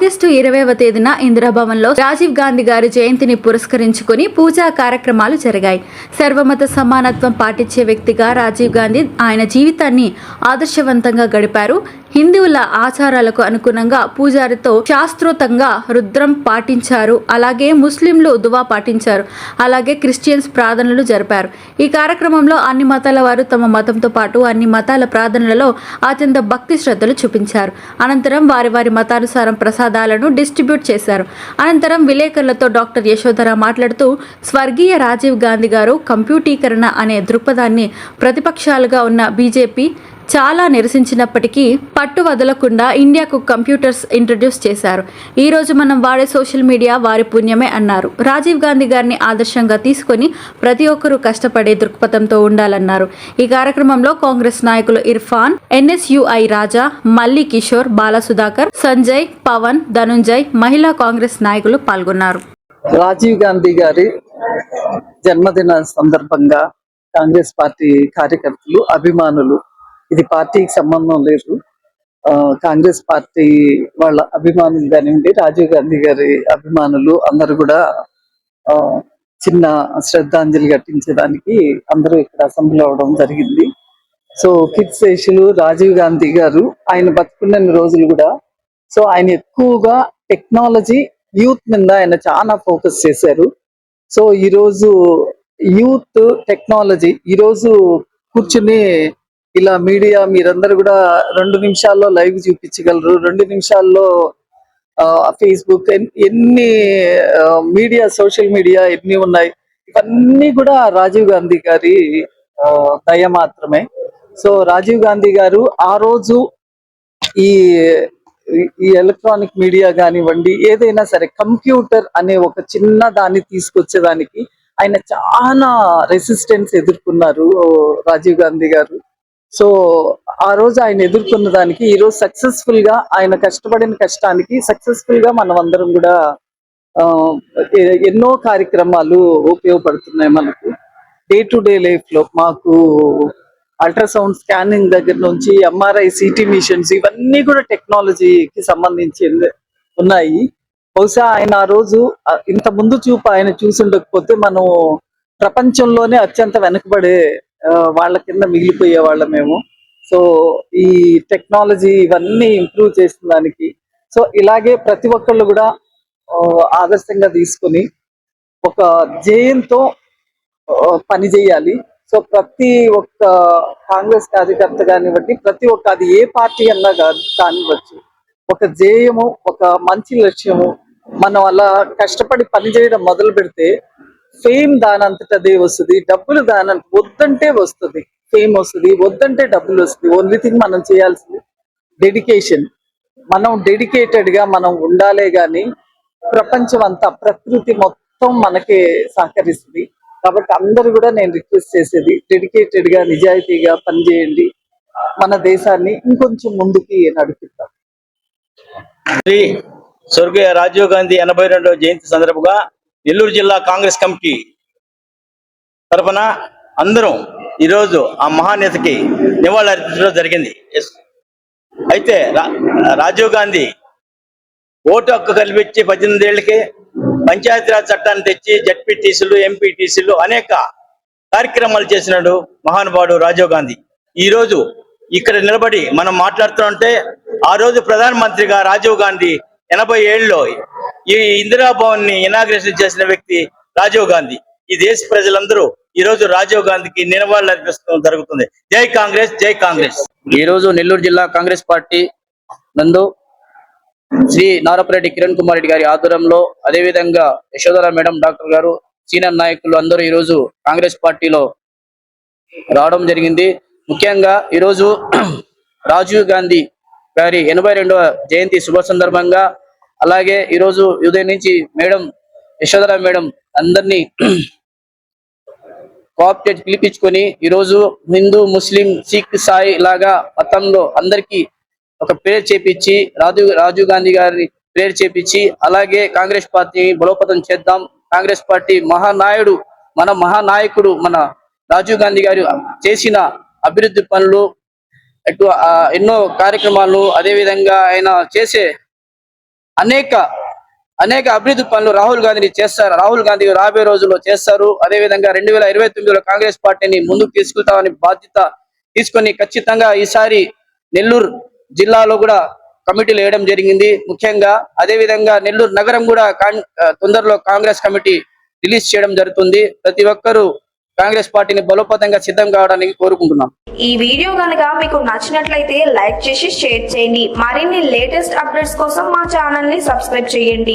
August 20వ తేదీన ఇందిరాభవన్లో రాజీవ్ గాంధీ గారి జయంతిని పురస్కరించుకుని పూజా కార్యక్రమాలు జరిగాయి. సర్వమత సమానత్వం పాటించే వ్యక్తిగా రాజీవ్ గాంధీ ఆయన జీవితాన్ని ఆదర్శవంతంగా గడిపారు. హిందువుల ఆచారాలకు అనుగుణంగా పూజారితో శాస్త్రోక్తంగా రుద్రం పాటించారు. అలాగే ముస్లింలు దువా పాటించారు. అలాగే క్రిస్టియన్స్ ప్రార్థనలు జరిపారు. ఈ కార్యక్రమంలో అన్ని మతాల వారు తమ మతంతో పాటు అన్ని మతాల ప్రార్థనలలో అత్యంత భక్తి శ్రద్ధలు చూపించారు. అనంతరం వారి మతానుసారం ప్రసాదాలను డిస్ట్రిబ్యూట్ చేశారు. అనంతరం విలేకరులతో డాక్టర్ యశోధర మాట్లాడుతూ స్వర్గీయ రాజీవ్ గాంధీ గారు కంప్యూటీకరణ అనే దృక్పథాన్ని ప్రతిపక్షాలుగా ఉన్న బీజేపీ చాలా నిరసించినప్పటికీ పట్టు వదలకుండా ఇండియాకు కంప్యూటర్స్ ఇంట్రడ్యూస్ చేశారు. ఈ రోజు మనం వాడే సోషల్ మీడియా వారి పుణ్యమే అన్నారు. రాజీవ్ గాంధీ గారిని ఆదర్శంగా తీసుకొని ప్రతి ఒక్కరూ కష్టపడే దృక్పథంతో ఉండాలన్నారు. ఈ కార్యక్రమంలో కాంగ్రెస్ నాయకులు ఇర్ఫాన్, ఎన్ఎస్యుఐ రాజా, మల్లి కిషోర్, బాల సుధాకర్, సంజయ్, పవన్, ధనుంజయ్, మహిళా కాంగ్రెస్ నాయకులు పాల్గొన్నారు. రాజీవ్ గాంధీ గారి జన్మదిన సందర్భంగా కాంగ్రెస్ పార్టీ కార్యకర్తలు, అభిమానులు, ఇది పార్టీకి సంబంధం లేదు, కాంగ్రెస్ పార్టీ వాళ్ళ అభిమానులు కానివ్వండి, రాజీవ్ గాంధీ గారి అభిమానులు అందరూ కూడా చిన్న శ్రద్ధాంజలి ఘటించడానికి అందరూ ఇక్కడ అసెంబ్లీ అవడం జరిగింది. సో కీర్తిశేషులు రాజీవ్ గాంధీ గారు ఆయన బతుకున్న రోజులు కూడా ఆయన ఎక్కువగా టెక్నాలజీ, యూత్ మీద ఆయన చాలా ఫోకస్ చేశారు. సో ఈరోజు యూత్, టెక్నాలజీ, ఈరోజు కూర్చుని ఇలా మీడియా మీరందరూ కూడా 2 నిమిషాల్లో లైవ్ చూపించగలరు, 2 నిమిషాల్లో ఫేస్బుక్, ఎన్ని మీడియా, సోషల్ మీడియా ఎన్ని ఉన్నాయి, ఇవన్నీ కూడా రాజీవ్ గాంధీ గారి దయ మాత్రమే. సో రాజీవ్ గాంధీ గారు ఆ రోజు ఈ ఎలక్ట్రానిక్ మీడియా కానివ్వండి, ఏదైనా సరే కంప్యూటర్ అనే ఒక చిన్న దాన్ని తీసుకొచ్చేదానికి ఆయన చాలా రెసిస్టెన్స్ ఎదుర్కొన్నారు రాజీవ్ గాంధీ గారు. సో ఆ రోజు ఆయన ఎదుర్కొన్న దానికి ఈ రోజు సక్సెస్ఫుల్ గా, ఆయన కష్టపడిన కష్టానికి సక్సెస్ఫుల్ గా మనం అందరం కూడా ఎన్నో కార్యక్రమాలు ఉపయోగపడుతున్నాయి మనకు. డే టు డే లైఫ్ లో మాకు అల్ట్రాసౌండ్ స్కానింగ్ దగ్గర నుంచి ఎంఆర్ఐ, సిటీ మిషన్స్, ఇవన్నీ కూడా టెక్నాలజీకి సంబంధించి ఉన్నాయి. బహుశా ఆయన ఆ రోజు ఇంత ముందు చూపు ఆయన చూసుండకపోతే మనం ప్రపంచంలోనే అత్యంత వెనకబడే వాళ్ళ కింద మిగిలిపోయే వాళ్ళమేమో. సో ఈ టెక్నాలజీ ఇవన్నీ ఇంప్రూవ్ చేసిన దానికి సో ఇలాగే ప్రతి ఒక్కళ్ళు కూడా ఆదర్శంగా తీసుకుని ఒక ధ్యేయంతో పని చేయాలి. సో ప్రతి ఒక్క కాంగ్రెస్ కార్యకర్త కానివ్వండి, ప్రతి ఒక్క, అది ఏ పార్టీ అన్నా కానివ్వచ్చు, ఒక ధ్యేయము, ఒక మంచి లక్ష్యము, మనం అలా కష్టపడి పని చేయడం మొదలు పెడితే ఫేమ్ దానంతటదే వస్తుంది, డబ్బులు వద్దంటే వస్తుంది, ఫేమ్ వస్తుంది, వద్దంటే డబ్బులు వస్తుంది. ఓన్లీ థింగ్ మనం చేయాల్సింది డెడికేషన్. మనం డెడికేటెడ్ గా మనం ఉండాలే గాని ప్రపంచం అంతా, ప్రకృతి మొత్తం మనకే సహకరిస్తుంది. కాబట్టి అందరూ కూడా నేను రిక్వెస్ట్ చేసేది, డెడికేటెడ్ గా, నిజాయితీగా పనిచేయండి, మన దేశాన్ని ఇంకొంచెం ముందుకి నడిపిద్దాం. స్వర్గీయ రాజీవ్ గాంధీ 82వ జయంతి సందర్భంగా నెల్లూరు జిల్లా కాంగ్రెస్ కమిటీ తరఫున అందరం ఈరోజు ఆ మహానేతకి నివాళులర్పించడం జరిగింది. అయితే రాజీవ్ గాంధీ ఓటు హక్కు కల్పించి 18 ఏళ్లకే పంచాయతీరాజ్ చట్టాన్ని తెచ్చి జడ్పీటీసీలు, ఎంపీటీసీలు అనేక కార్యక్రమాలు చేసినాడు మహానుభావుడు రాజీవ్ గాంధీ. ఈ రోజు ఇక్కడ నిలబడి మనం మాట్లాడుతుంటే ఆ రోజు ప్రధానమంత్రిగా రాజీవ్ గాంధీ 87లో ఈ ఇందిరాభవన్ ని ఇనాగ్రేషన్ చేసిన వ్యక్తి రాజీవ్ గాంధీ. ఈ దేశ ప్రజలందరూ ఈ రోజు రాజీవ్ గాంధీకి నివాళులు అర్పిస్తూ జరుగుతుంది. జై కాంగ్రెస్, జై కాంగ్రెస్. ఈ రోజు నెల్లూరు జిల్లా కాంగ్రెస్ పార్టీ నందు శ్రీ నారపరెడ్డి కిరణ్ కుమార్ రెడ్డి గారి ఆధ్వర్యంలో, అదేవిధంగా యశోధర మేడం, డాక్టర్ గారు, సీనియర్ నాయకులు అందరూ ఈరోజు కాంగ్రెస్ పార్టీలో రావడం జరిగింది. ముఖ్యంగా ఈరోజు రాజీవ్ గాంధీ గారి 82వ జయంతి శుభ సందర్భంగా, అలాగే ఈరోజు ఉదయం నుంచి మేడం యశోధర మేడం అందరినీ కోఆప్టేట్ పిలిపించుకొని ఈరోజు హిందూ, ముస్లిం, సిక్, సాయి లాగా మతంలో అందరికీ ఒక ప్రేయర్ చేపించి, రాజీవ్ గాంధీ గారిని ప్రేయర్ చేపించి, అలాగే కాంగ్రెస్ పార్టీని బలోపేతం చేద్దాం. కాంగ్రెస్ పార్టీ మన మహానాయకుడు మన రాజీవ్ గాంధీ గారు చేసిన అభివృద్ధి పనులు, ఎన్నో కార్యక్రమాలు, అదేవిధంగా ఆయన చేసే అనేక అభివృద్ధి పనులు రాహుల్ గాంధీ రాబోయే రోజుల్లో చేస్తారు. అదేవిధంగా 2029లో కాంగ్రెస్ పార్టీని ముందుకు తీసుకెళ్తామని బాధ్యత తీసుకొని ఖచ్చితంగా ఈసారి నెల్లూరు జిల్లాలో కూడా కమిటీలు వేయడం జరిగింది. ముఖ్యంగా అదేవిధంగా నెల్లూరు నగరం కూడా తొందరలో కాంగ్రెస్ కమిటీ రిలీజ్ చేయడం జరుగుతుంది. ప్రతి ఒక్కరూ కాంగ్రెస్ పార్టీని బలోపేతంగా సిద్ధం కావడానికి కోరుకుంటున్నాం. ఈ వీడియో గనుక మీకు నచ్చినట్లయితే లైక్ చేసి షేర్ చేయండి. మరిన్ని లేటెస్ట్ అప్డేట్స్ కోసం మా ఛానల్ ని సబ్స్క్రైబ్ చేయండి.